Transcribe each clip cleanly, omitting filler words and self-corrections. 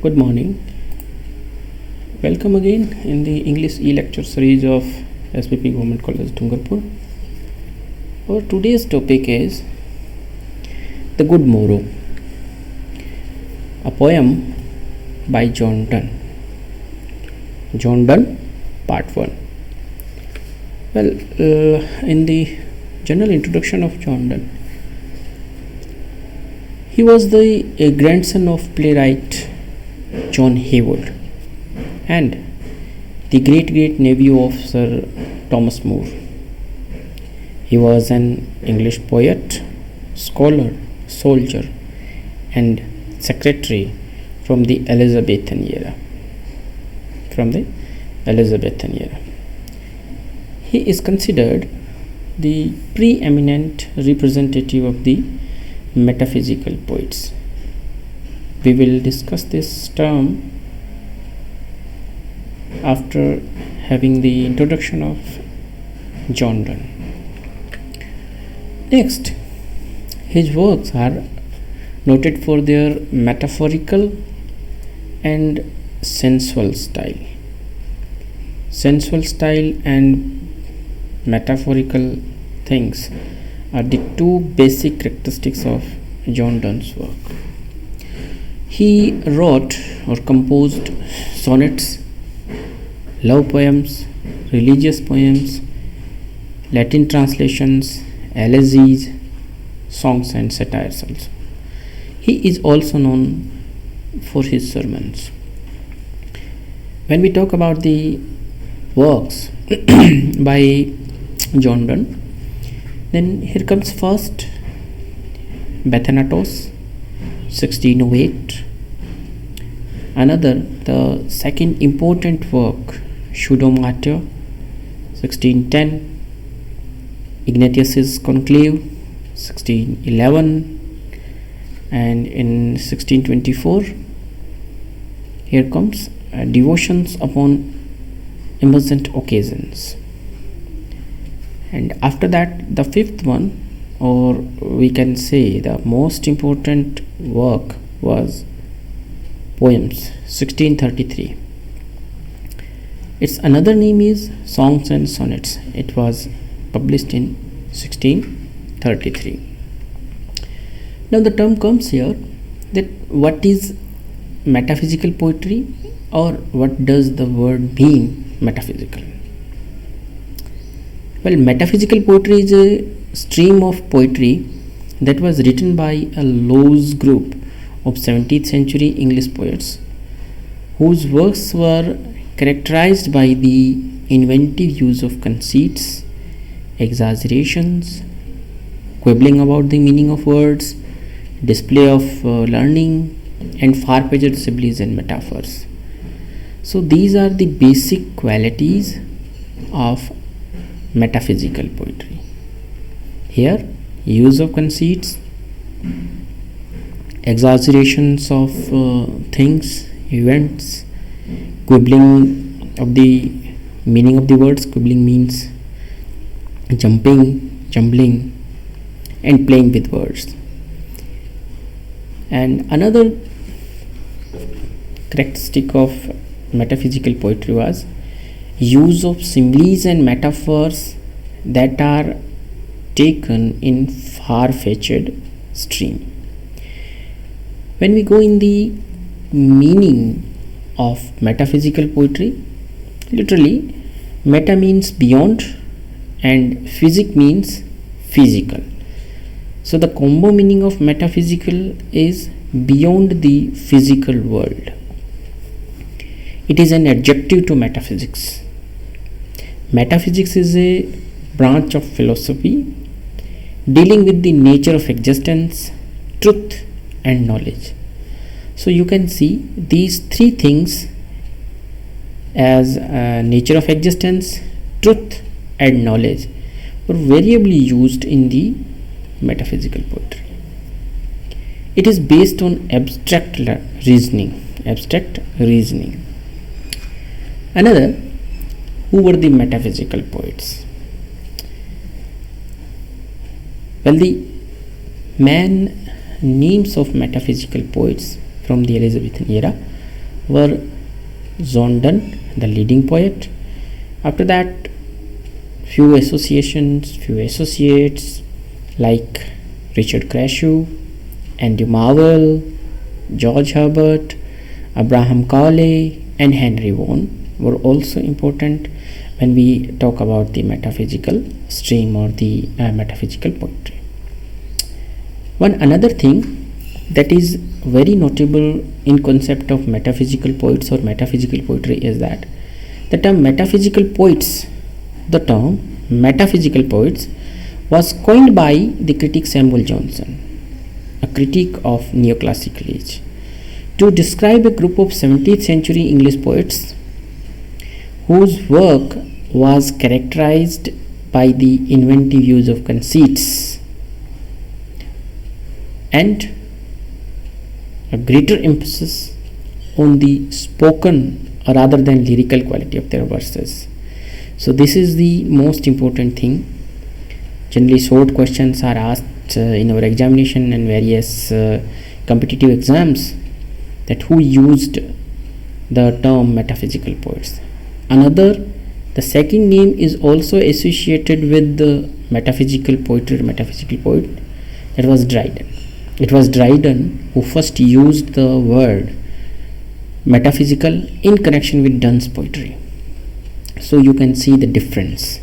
Good morning. Welcome again in the English e-lecture series of SPP Government College Dungarpur. Our today's topic is The Good Morrow, a poem by John Donne. John Donne, Part 1. Well, in the general introduction of John Donne, he was the grandson of playwright John Haywood and the great nephew of Sir Thomas More. He was an English poet, scholar, soldier, and secretary from the Elizabethan era. He is considered the preeminent representative of the metaphysical poets. We will discuss this term after having the introduction of John Donne. Next, his works are noted for their metaphorical and sensual style. Sensual style and metaphorical things are the two basic characteristics of John Donne's work. He wrote or composed sonnets, love poems, religious poems, Latin translations, elegies, songs and satires also. He is also known for his sermons. When we talk about the works by John Donne, then here comes first Thanatos, 1608. Another, the second important work, Pseudo-Mater, 1610. Ignatius's Conclave, 1611. And in 1624, here comes Devotions upon Emergent Occasions. And after that, the fifth one, or we can say the most important work, was Poems, 1633. Its another name is Songs and Sonnets. It was published in 1633. Now the term comes here that what is metaphysical poetry, or what does the word mean, metaphysical? Well, metaphysical poetry is a stream of poetry that was written by a loose group of 17th century English poets whose works were characterized by the inventive use of conceits, exaggerations, quibbling about the meaning of words, display of learning, and far-fetched similes and metaphors. So these are the basic qualities of metaphysical poetry. Here, use of conceits, exaggerations of things, events, quibbling of the meaning of the words. Quibbling means jumping, jumbling, and playing with words. And another characteristic of metaphysical poetry was use of similes and metaphors that are taken in far-fetched stream. When we go in the meaning of metaphysical poetry, literally meta means beyond and physic means physical. So the combo meaning of metaphysical is beyond the physical world. It is an adjective to metaphysics. Metaphysics is a branch of philosophy dealing with the nature of existence, truth, and knowledge. So you can see these three things as nature of existence, truth, and knowledge were variably used in the metaphysical poetry. It is based on abstract reasoning. Another, who were the metaphysical poets? Well, the main names of metaphysical poets from the Elizabethan era were Zondervan, the leading poet. After that, few associates like Richard Crashaw, Andy Marvell, George Herbert, Abraham Cowley, and Henry Vaughan were also important when we talk about the metaphysical stream or the metaphysical poetry. One another thing that is very notable in concept of metaphysical poets or metaphysical poetry is that the term metaphysical poets was coined by the critic Samuel Johnson, a critic of neoclassical age, to describe a group of 17th century English poets whose work was characterized by the inventive use of conceits and a greater emphasis on the spoken rather than lyrical quality of their verses. So this is the most important thing. Generally short questions are asked in our examination and various competitive exams, that who used the term metaphysical poets. The second name is also associated with the metaphysical poet, that was Dryden. It was Dryden who first used the word metaphysical in connection with Donne's poetry. So you can see the difference.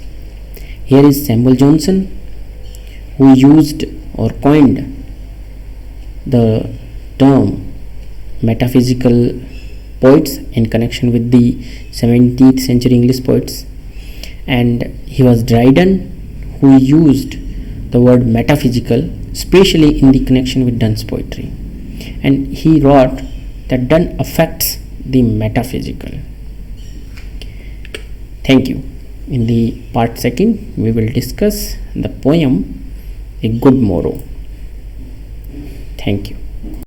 Here is Samuel Johnson who used or coined the term metaphysical poets in connection with the 17th century English poets, and he was Dryden who used the word metaphysical especially in the connection with Donne's poetry, and he wrote that Donne affects the metaphysical. Thank you. In the part second we will discuss the poem A Good Morrow. Thank you.